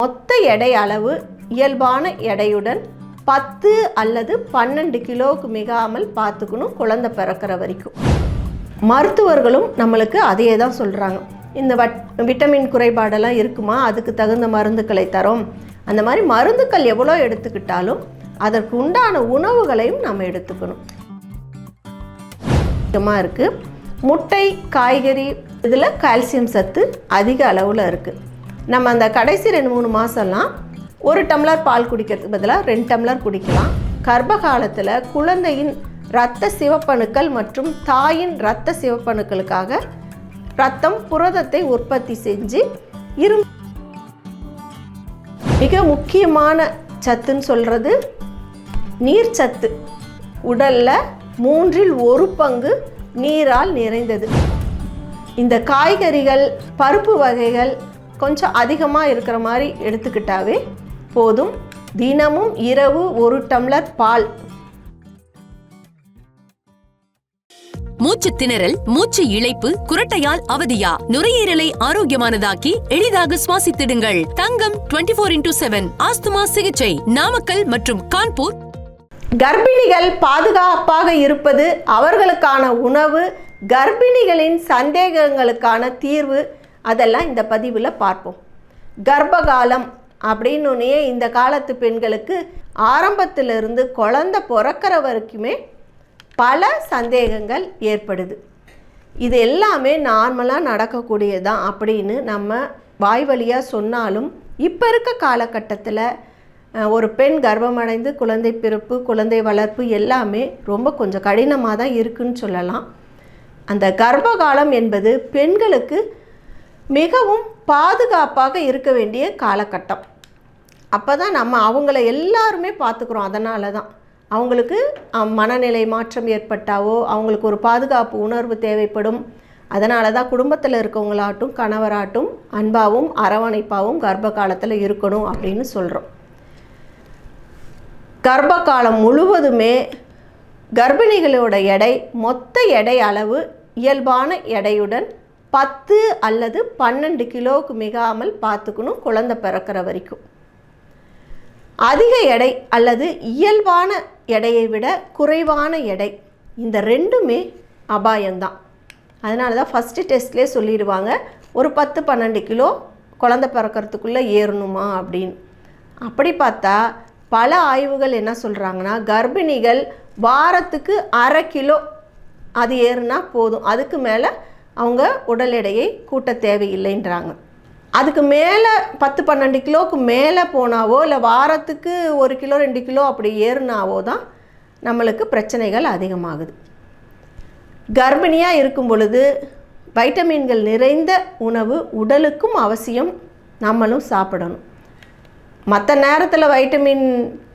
மொத்த எடை அளவு இயல்பான எடையுடன் 10 அல்லது 12 கிலோவுக்கு மிகாமல் பார்த்துக்கணும் குழந்தை பிறக்கிற வரைக்கும். மருத்துவர்களும் நம்மளுக்கு அதையே தான் சொல்கிறாங்க. இந்த விட்டமின் குறைபாடெல்லாம் இருக்குமா, அதுக்கு தகுந்த மருந்துக்களை தரோம். அந்த மாதிரி மருந்துக்கள் எவ்வளோ எடுத்துக்கிட்டாலும் அதற்கு உண்டான உணவுகளையும் நம்ம எடுத்துக்கணும். அதிகமாக இருக்குது. முட்டை, காய்கறி இதில் கால்சியம் சத்து அதிக அளவில் இருக்குது. நம்ம அந்த கடைசி 2-3 மாதம்லாம் 1 டம்ளர் பால் குடிக்கிறதுக்கு பதிலாக 2 டம்ளர் குடிக்கலாம். கர்ப்ப காலத்தில் குழந்தையின் இரத்த சிவப்பணுக்கள் மற்றும் தாயின் இரத்த சிவப்பணுக்களுக்காக இரத்தம் புரதத்தை உற்பத்தி செஞ்சு மிக முக்கியமான சத்துன்னு சொல்கிறது நீர் சத்து. உடலில் 1/3 பங்கு நீரால் நிறைந்தது. இந்த காய்கறிகள், பருப்பு வகைகள் கொஞ்சம் அதிகமாக இருக்கிற மாதிரி எடுத்துக்கிட்டாவே போதும். தினமும் இரவு 1 டம்ளர் பால். மூச்சு திணறல், மூச்சு இழைப்பு, குரட்டையால் அவதியா? நுரையீரலை ஆரோக்கியமானதாக்கி எளிதாக சுவாசித்திடுங்கள். தங்கம் 24x7 ஆஸ்துமா சிகிச்சை நாமக்கல் மற்றும் கான்பூர். கர்ப்பிணிகள் பாதுகாப்பாக இருப்பது, அவர்களுக்கான உணவு, கர்ப்பிணிகளின் சந்தேகங்களுக்கான தீர்வு, அதெல்லாம் இந்த பதிவில் பார்ப்போம். கர்ப்பகாலம் அப்படின்னே இந்த காலத்து பெண்களுக்கு ஆரம்பத்திலிருந்து குழந்தை பிறக்கிற வரைக்குமே பல சந்தேகங்கள் ஏற்படுது. இது எல்லாமே நார்மலாக நடக்கக்கூடியதான் அப்படின்னு நம்ம வாய் வழியாக சொன்னாலும் இப்போ இருக்க காலகட்டத்தில் ஒரு பெண் கர்ப்பமடைந்து குழந்தை பிறப்பு, குழந்தை வளர்ப்பு எல்லாமே ரொம்ப கொஞ்சம் கடினமாக தான் இருக்குன்னு சொல்லலாம். அந்த கர்ப்பகாலம் என்பது பெண்களுக்கு மிகவும் பாதுகாப்பாக இருக்க வேண்டிய காலகட்டம். அப்போ தான் நம்ம அவங்கள எல்லாருமே பார்த்துக்குறோம். அதனால தான் அவங்களுக்கு மனநிலை மாற்றம் ஏற்பட்டாவோ அவங்களுக்கு ஒரு பாதுகாப்பு உணர்வு தேவைப்படும். அதனால தான் குடும்பத்தில் இருக்கவங்களாட்டும் கணவராட்டும் அன்பாகவும் அரவணைப்பாகவும் கர்ப்ப காலத்தில் இருக்கணும் அப்படின்னு சொல்கிறோம். கர்ப்ப காலம் முழுவதுமே கர்ப்பிணிகளோட எடை, மொத்த எடை அளவு இயல்பான எடையுடன் 10 அல்லது 12 கிலோவுக்கு மிகாமல் பார்த்துக்கணும் குழந்தை பிறக்கிற வரைக்கும். அதிக எடை அல்லது இயல்பான எடையை விட குறைவான எடை, இந்த ரெண்டுமே அபாயம்தான். அதனால தான் ஃபஸ்ட்டு டெஸ்ட்லேயே சொல்லிடுவாங்க ஒரு 10-12 கிலோ குழந்தை பிறக்கிறதுக்குள்ளே ஏறணுமா அப்படின்னு. அப்படி பார்த்தா பல ஆய்வுகள் என்ன சொல்கிறாங்கன்னா, கர்ப்பிணிகள் வாரத்துக்கு 1/2 கிலோ அது ஏறுனா போதும், அதுக்கு மேலே அவங்க உடல் எடையை கூட்ட தேவையில்லைன்றாங்க. அதுக்கு மேலே 10-12 கிலோவுக்கு மேலே போனாவோ இல்லை வாரத்துக்கு 1 கிலோ 2 கிலோ அப்படி ஏறுனாவோ தான் நம்மளுக்கு பிரச்சனைகள் அதிகமாகுது. கர்ப்பிணியாக இருக்கும் பொழுது வைட்டமின்கள் நிறைந்த உணவு உடலுக்கும் அவசியம், நம்மளும் சாப்பிடணும். மற்ற நேரத்தில் வைட்டமின்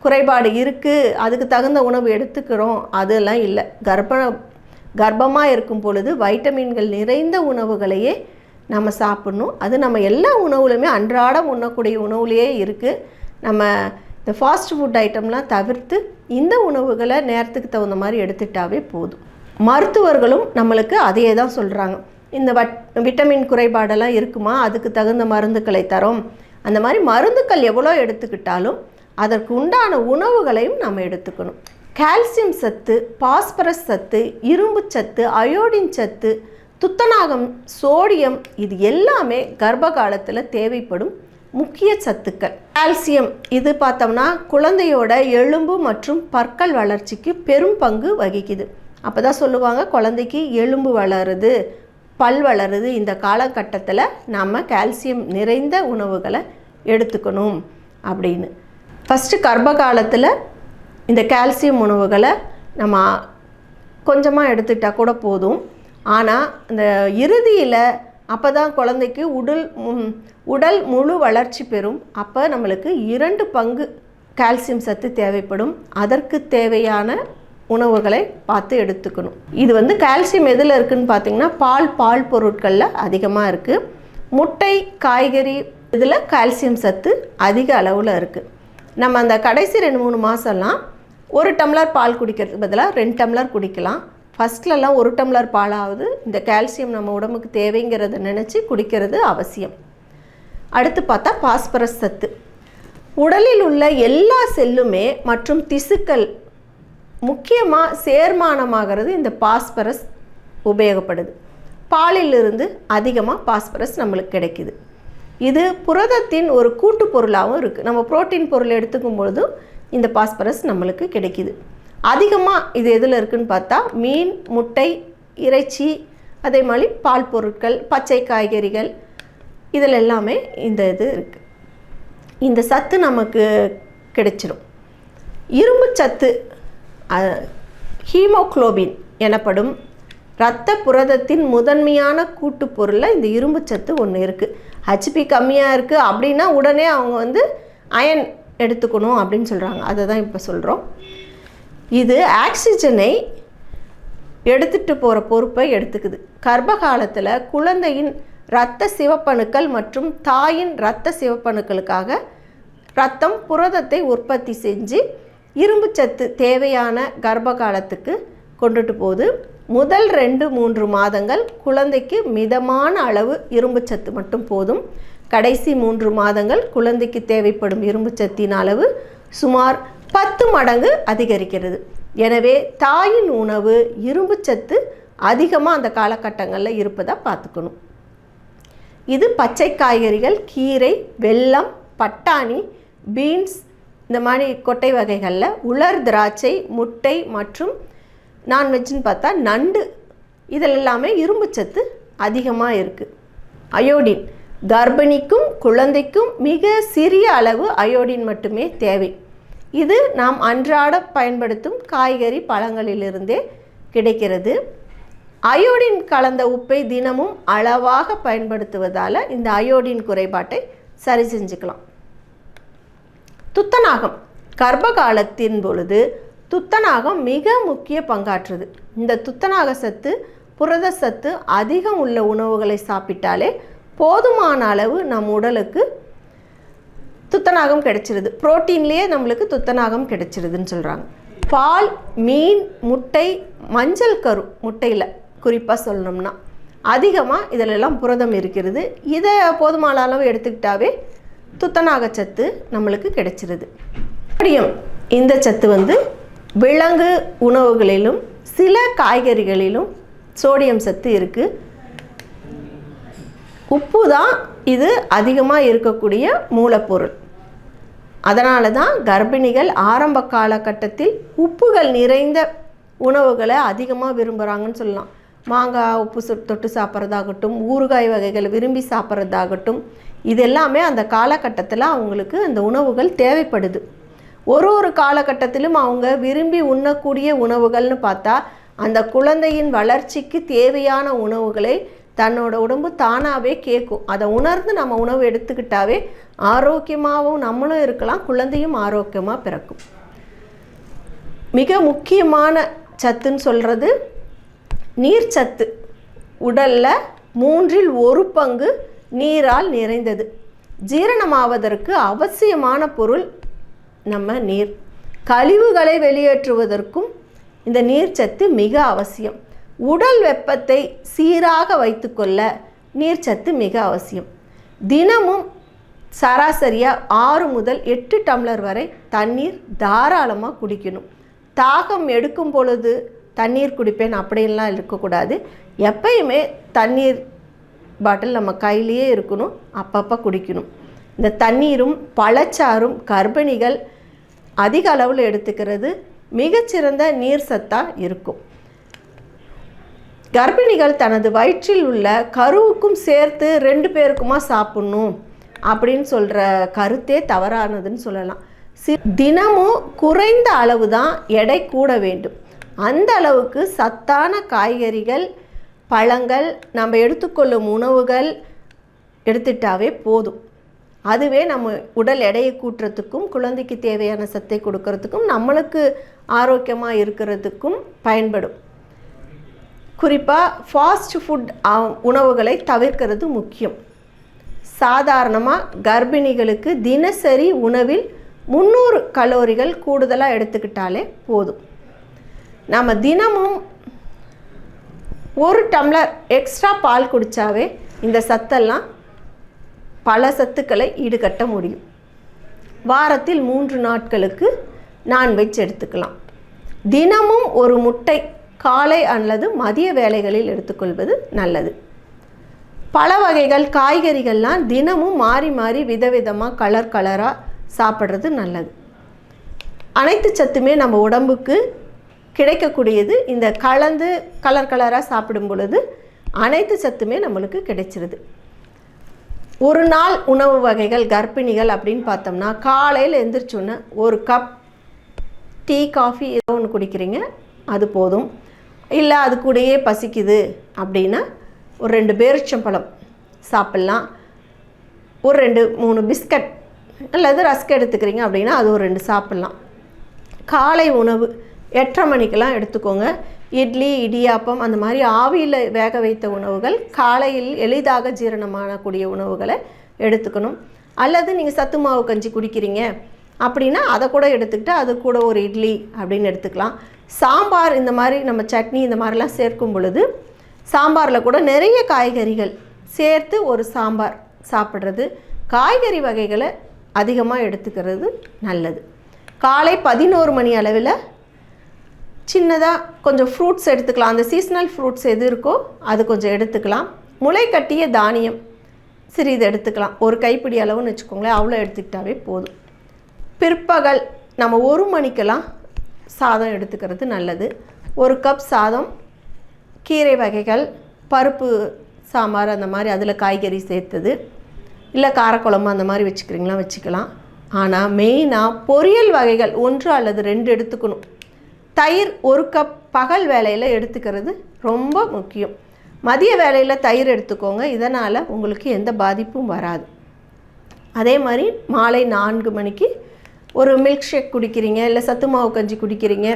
குறைபாடு இருக்குது, அதுக்கு தகுந்த உணவு எடுத்துக்கிறோம், அதெல்லாம் இல்லை. கர்ப்பமாக இருக்கும் பொழுது வைட்டமின்கள் நிறைந்த உணவுகளையே நம்ம சாப்பிட்ணும். அது நம்ம எல்லா உணவுலையுமே அன்றாடம் உண்ணக்கூடிய உணவுலேயே இருக்குது. நம்ம இந்த ஃபாஸ்ட் ஃபுட் ஐட்டம்லாம் தவிர்த்து இந்த உணவுகளை நேரத்துக்கு தகுந்த மாதிரி எடுத்துட்டாவே போதும். மருத்துவர்களும் நம்மளுக்கு அதையே தான் சொல்கிறாங்க. இந்த விட்டமின் குறைபாடெல்லாம் இருக்குமா, அதுக்கு தகுந்த மருந்துக்களை தரோம். அந்த மாதிரி மருந்துக்கள் எவ்வளோ எடுத்துக்கிட்டாலும் அதற்கு உண்டான உணவுகளையும் நம்ம எடுத்துக்கணும். கால்சியம் சத்து, பாஸ்பரஸ் சத்து, இரும்பு சத்து, அயோடின் சத்து, துத்தநாகம், சோடியம், இது எல்லாமே கர்ப்ப காலத்தில் தேவைப்படும் முக்கிய சத்துக்கள். கால்சியம் இது பார்த்தோம்னா குழந்தையோட எலும்பு மற்றும் பற்கள் வளர்ச்சிக்கு பெரும் பங்கு வகிக்குது. அப்போ தான் சொல்லுவாங்க குழந்தைக்கு எலும்பு வளருது, பல் வளருது. இந்த காலகட்டத்தில் நம்ம கால்சியம் நிறைந்த உணவுகளை எடுத்துக்கணும் அப்படின்னு. ஃபஸ்ட்டு கர்ப்ப காலத்தில் இந்த கால்சியம் உணவுகளை நம்ம கொஞ்சமாக எடுத்துக்கிட்டால் கூட போதும். ஆனால் இந்த இறுதியில் அப்போ தான் குழந்தைக்கு உடல் முழு வளர்ச்சி பெறும். அப்போ நம்மளுக்கு 2 பங்கு கால்சியம் சத்து தேவைப்படும். அதற்கு தேவையான உணவுகளை பார்த்து எடுத்துக்கணும். இது கால்சியம் எதில் இருக்குதுன்னு பார்த்திங்கன்னா பால் பொருட்களில் அதிகமாக இருக்குது. முட்டை, காய்கறி இதில் கால்சியம் சத்து அதிக அளவில் இருக்குது. நம்ம அந்த கடைசி 2-3 மாதம்லாம் 1 டம்ளர் பால் குடிக்கிறதுக்கு பதிலாக 2 டம்ளர் குடிக்கலாம். ஃபஸ்ட்லலாம் 1 டம்ளர் பாலாவது இந்த கால்சியம் நம்ம உடம்புக்கு தேவைங்கிறத நினச்சி குடிக்கிறது அவசியம். அடுத்து பார்த்தா பாஸ்பரஸ் சத்து. உடலில் உள்ள எல்லா செல்லுமே மற்றும் திசுக்கள் முக்கியமாக சேர்மானமாகிறது இந்த பாஸ்பரஸ் உபயோகப்படுது. பாலிலிருந்து அதிகமாக பாஸ்பரஸ் நம்மளுக்கு கிடைக்குது. இது புரதத்தின் ஒரு கூட்டு பொருளாகவும் இருக்குது. நம்ம புரோட்டீன் பொருள் எடுத்துக்கும் பொழுதும் இந்த பாஸ்பரஸ் நம்மளுக்கு கிடைக்குது. அதிகமாக இது எதில் இருக்குதுன்னு பார்த்தா மீன், முட்டை, இறைச்சி, அதே மாதிரி பால் பொருட்கள், பச்சை காய்கறிகள், இதில் எல்லாமே இந்த இது இருக்குது. இந்த சத்து நமக்கு கிடைச்சிடும். இரும்பு சத்து ஹீமோகுளோபின் எனப்படும் இரத்த புரதத்தின் முதன்மையான கூட்டு பொருளில் இந்த இரும்பு சத்து ஒன்று இருக்குது. ஹெச்பி கம்மியாக இருக்குது அப்படின்னா உடனே அவங்க அயன் எடுத்துக்கணும் அப்படின்னு சொல்கிறாங்க. அதை தான் இப்போ சொல்கிறோம். இது ஆக்சிஜனை எடுத்துகிட்டு போகிற பொறுப்பை எடுத்துக்குது. கர்ப்ப காலத்தில் குழந்தையின் இரத்த சிவப்பணுக்கள் மற்றும் தாயின் இரத்த சிவப்பணுக்களுக்காக இரத்தம் புரதத்தை உற்பத்தி செஞ்சு இரும்பு சத்து தேவையான கர்ப்ப காலத்துக்கு கொண்டுட்டு போகுது. முதல் 2-3 மாதங்கள் குழந்தைக்கு மிதமான அளவு இரும்பு சத்து மட்டும் போதும். கடைசி 3 மாதங்கள் குழந்தைக்கு தேவைப்படும் இரும்பு சத்தின் அளவு சுமார் 10 மடங்கு அதிகரிக்கிறது. எனவே தாயின் உணவு இரும்பு சத்து அதிகமாக அந்த காலகட்டங்களில் இருப்பதை பார்த்துக்கணும். இது பச்சை காய்கறிகள், கீரை, வெல்லம், பட்டாணி, பீன்ஸ், இந்த மாதிரி கொட்டை வகைகளில் உலர் திராட்சை, முட்டை மற்றும் நான்வெஜ்னு பார்த்தா நண்டு, இதில் எல்லாமே இரும்பு சத்து அதிகமாக இருக்குது. அயோடின் கர்ப்பிணிக்கும் குழந்தைக்கும் மிக சிறிய அளவு அயோடின் மட்டுமே தேவை. இது நாம் அன்றாட பயன்படுத்தும் காய்கறி பழங்களிலிருந்தே கிடைக்கிறது. அயோடின் கலந்த உப்பை தினமும் அளவாக பயன்படுத்துவதால் இந்த அயோடின் குறைபாட்டை சரி செஞ்சுக்கலாம். துத்தநாகம் கர்ப்ப காலத்தின் பொழுது துத்தநாகம் மிக முக்கிய பங்காற்றுது. இந்த துத்தநாக சத்து, புரத சத்து அதிகம் உள்ள உணவுகளை சாப்பிட்டாலே போதுமான அளவு நம் உடலுக்கு துத்தநாகம் கிடைச்சிருது. புரோட்டீன்லேயே நம்மளுக்கு துத்தநாகம் கிடைச்சிருதுன்னு சொல்கிறாங்க. பால், மீன், முட்டை, மஞ்சள் கரு முட்டையில் குறிப்பாக சொல்லணும்னா அதிகமாக இதிலெல்லாம் புரதம் இருக்கிறது. இதை போதுமான அளவு எடுத்துக்கிட்டாவே துத்தநாகச்சத்து நம்மளுக்கு கிடைச்சிருது. அப்படியும் இந்த சத்து விலங்கு உணவுகளிலும் சில காய்கறிகளிலும் சோடியம் சத்து இருக்குது. உப்பு தான் இது அதிகமாக இருக்கக்கூடிய மூலப்பொருள். அதனால தான் கர்ப்பிணிகள் ஆரம்ப காலகட்டத்தில் உப்புகள் நிறைந்த உணவுகளை அதிகமாக விரும்புகிறாங்கன்னு சொல்லலாம். மாங்காய் உப்பு தொட்டு சாப்பிட்றதாகட்டும், ஊறுகாய் வகைகளை விரும்பி சாப்பிட்றதாகட்டும், இது எல்லாமே அந்த காலகட்டத்தில் அவங்களுக்கு அந்த உணவுகள் தேவைப்படுது. ஒரு காலகட்டத்திலும் அவங்க விரும்பி உண்ணக்கூடிய உணவுகள்னு பார்த்தா அந்த குழந்தையின் வளர்ச்சிக்கு தேவையான உணவுகளை தன்னோட உடம்பு தானாகவே கேட்கும். அதை உணர்ந்து நம்ம உணவு எடுத்துக்கிட்டாவே ஆரோக்கியமாகவும் நம்மளும் இருக்கலாம், குழந்தையும் ஆரோக்கியமாக பிறக்கும். மிக முக்கியமான சத்துன்னு சொல்கிறது நீர்ச்சத்து. உடலில் 1/3 பங்கு நீரால் நிறைந்தது. ஜீரணமாவதற்கு அவசியமான பொருள் நம்ம நீர். கழிவுகளை வெளியேற்றுவதற்கும் இந்த நீர்ச்சத்து மிக அவசியம். உடல் வெப்பத்தை சீராக வைத்துக்கொள்ள நீர்ச்சத்து மிக அவசியம். தினமும் சராசரியாக 6 முதல் 8 டம்ளர் வரை தண்ணீர் தாராளமாக குடிக்கணும். தாகம் எடுக்கும் பொழுது தண்ணீர் குடிப்பேன் அப்படின்லாம் இருக்கக்கூடாது. எப்பயுமே தண்ணீர் பாட்டில் நம்ம கையிலேயே இருக்கணும், அப்பப்போ குடிக்கணும். இந்த தண்ணீரும் பழச்சாறும் கர்ப்பிணிகள் அதிக அளவில் எடுத்துக்கிறது மிகச்சிறந்த நீர் சத்தாக இருக்கும். கர்ப்பிணிகள் தனது வயிற்றில் உள்ள கருவுக்கும் சேர்த்து 2 பேருக்குமா சாப்பிட்ணும் அப்படின்னு சொல்கிற கருத்தே தவறானதுன்னு சொல்லலாம். தினமும் குறைந்த அளவு தான் எடை கூட வேண்டும். அந்த அளவுக்கு சத்தான காய்கறிகள், பழங்கள், நம்ம எடுத்துக்கொள்ளும் உணவுகள் எடுத்துட்டாவே போதும். அதுவே நம்ம உடல் எடையை கூட்டுறதுக்கும் குழந்தைக்கு தேவையான சத்தை கொடுக்கறதுக்கும் நம்மளுக்கு ஆரோக்கியமாக இருக்கிறதுக்கும் பயன்படும். குறிப்பாக ஃபாஸ்ட் ஃபுட் உணவுகளை தவிர்க்கிறது முக்கியம். சாதாரணமாக கர்ப்பிணிகளுக்கு தினசரி உணவில் 300 கலோரிகள் கூடுதலாக எடுத்துக்கிட்டாலே போதும். நம்ம தினமும் 1 டம்ளர் எக்ஸ்ட்ரா பால் குடித்தாவே இந்த சத்தெல்லாம் பல சத்துக்களை ஈடுகட்ட முடியும். வாரத்தில் 3 நாட்களுக்கு நான்வெஜ் எடுத்துக்கலாம். தினமும் ஒரு முட்டை காலை அல்லது மதிய வேளைகளில் எடுத்துக்கொள்வது நல்லது. பல வகைகள் காய்கறிகள்லாம் தினமும் மாறி மாறி விதவிதமாக கலராக சாப்பிட்றது நல்லது. அனைத்து சத்துமே நம்ம உடம்புக்கு கிடைக்கக்கூடியது. இந்த கலந்து கலராக சாப்பிடும் பொழுது அனைத்து சத்துமே நம்மளுக்கு கிடைச்சிருது. ஒரு நாள் உணவு வகைகள் கர்ப்பிணிகள் அப்படின்னு பார்த்தோம்னா, காலையில் எழுந்திரிச்சோன்னே ஒரு கப் டீ காஃபி ஏதோ ஒன்று குடிக்கிறீங்க, அது போதும். இல்லை அது கூடயே பசிக்குது அப்படின்னா ஒரு 2 பேரிச்சம்பழம் சாப்பிட்லாம். ஒரு 2-3 பிஸ்கட் அல்லது ரஸ்க் எடுத்துக்கிறீங்க அப்படின்னா அது ஒரு 2 சாப்பிட்லாம். காலை உணவு 8:30 மணிக்கெல்லாம் எடுத்துக்கோங்க. இட்லி, இடியாப்பம் அந்த மாதிரி ஆவியில் வேக வைத்த உணவுகள், காலையில் எளிதாக ஜீரணமாகக்கூடிய உணவுகளை எடுத்துக்கணும். அல்லது நீங்கள் சத்து மாவு கஞ்சி குடிக்கிறீங்க அப்படின்னா அதை கூட எடுத்துக்கிட்டு அது கூட ஒரு இட்லி அப்படின்னு எடுத்துக்கலாம். சாம்பார் இந்த மாதிரி நம்ம சட்னி இந்த மாதிரிலாம் சேர்க்கும் பொழுது சாம்பாரில் கூட நிறைய காய்கறிகள் சேர்த்து ஒரு சாம்பார் சாப்பிட்றது, காய்கறி வகைகளை அதிகமாக எடுத்துக்கிறது நல்லது. காலை 11 மணி அளவில் சின்னதாக கொஞ்சம் ஃப்ரூட்ஸ் எடுத்துக்கலாம். அந்த சீசனல் ஃப்ரூட்ஸ் எது இருக்கோ அது கொஞ்சம் எடுத்துக்கலாம். முளை கட்டிய தானியம் சிறிது எடுத்துக்கலாம். ஒரு கைப்பிடி அளவுன்னு வச்சுக்கோங்களேன், அவ்வளோ எடுத்துக்கிட்டாவே போதும். பிற்பகல் நம்ம 1 மணிக்கெல்லாம் சாதம் எடுத்துக்கிறது நல்லது. 1 கப் சாதம், கீரை வகைகள், பருப்பு சாம்பார் அந்த மாதிரி அதில் காய்கறி சேர்த்தது, இல்லை காரக்குழம்பு அந்த மாதிரி வச்சுக்கிறீங்களா வச்சுக்கலாம். ஆனால் மெயினாக பொரியல் வகைகள் 1 அல்லது 2 எடுத்துக்கணும். தயிர் 1 கப் பகல் வேளையில் எடுத்துக்கிறது ரொம்ப முக்கியம். மதிய வேளையில் தயிர் எடுத்துக்கோங்க, இதனால் உங்களுக்கு எந்த பாதிப்பும் வராது. அதே மாதிரி மாலை 4 மணிக்கு ஒரு மில்க் ஷேக் குடிக்கிறீங்க, இல்லை சத்து மாவு கஞ்சி குடிக்கிறீங்க,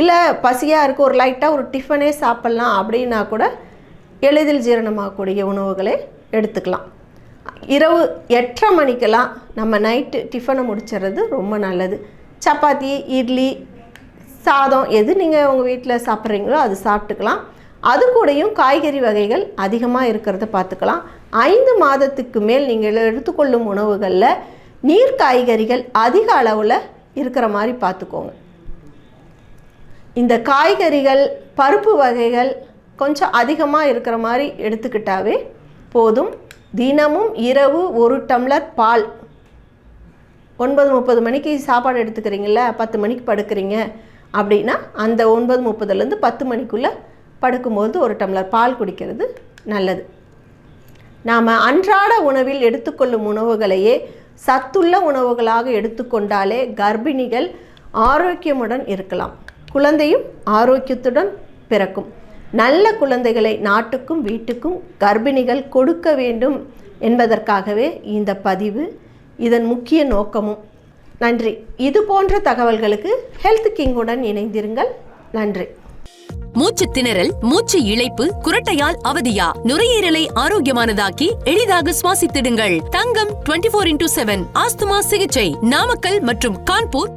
இல்லை பசியாக இருக்குது ஒரு லைட்டாக ஒரு டிஃபனே சாப்பிட்லாம் அப்படின்னா கூட எளிதில் ஜீரணமாகக்கூடிய உணவுகளை எடுத்துக்கலாம். இரவு 8:30 மணிக்கெல்லாம் நம்ம நைட்டு டிஃபனை முடிச்சிடுறது ரொம்ப நல்லது. சப்பாத்தி, இட்லி, சாதம் எது நீங்கள் உங்கள் வீட்டில் சாப்பிட்றீங்களோ அது சாப்பிட்டுக்கலாம். அது கூடயும் காய்கறி வகைகள் அதிகமாக இருக்கிறத பார்த்துக்கலாம். 5 மாதத்துக்கு மேல் நீங்கள் எடுத்துக்கொள்ளும் உணவுகளில் நீர் காய்கறிகள் அதிக அளவில் இருக்கிற மாதிரி பார்த்துக்கோங்க. இந்த காய்கறிகள், பருப்பு வகைகள் கொஞ்சம் அதிகமாக இருக்கிற மாதிரி எடுத்துக்கிட்டாவே போதும். தினமும் இரவு 1 டம்ளர் பால், 9:30 மணிக்கு சாப்பாடு எடுத்துக்கிறீங்கள, 10 மணிக்கு படுக்கிறீங்க அப்படின்னா அந்த 9:30லேருந்து 10 மணிக்குள்ளே படுக்கும்போது 1 டம்ளர் பால் குடிக்கிறது நல்லது. நாம் அன்றாட உணவில் எடுத்துக்கொள்ளும் உணவுகளையே சத்துள்ள உணவுகளாக எடுத்துக்கொண்டாலே கர்ப்பிணிகள் ஆரோக்கியமுடன் இருக்கலாம், குழந்தையும் ஆரோக்கியத்துடன் பிறக்கும். நல்ல குழந்தைகளை நாட்டுக்கும் வீட்டுக்கும் கர்ப்பிணிகள் கொடுக்க வேண்டும் என்பதற்காகவே இந்த பதிவு, இதன் முக்கிய நோக்கமும். நன்றி. இது போன்ற தகவல்களுக்கு ஹெல்த் கிங்குடன் இணைந்திருங்கள். நன்றி. மூச்சு திணறல், மூச்சு இழைப்பு, குரட்டையால் அவதியா? நுரையீரலை ஆரோக்கியமானதாக்கி எளிதாக சுவாசித்திடுங்கள். தங்கம் 24x7 ஆஸ்துமா சிகிச்சை நாமக்கல் மற்றும் கான்பூர்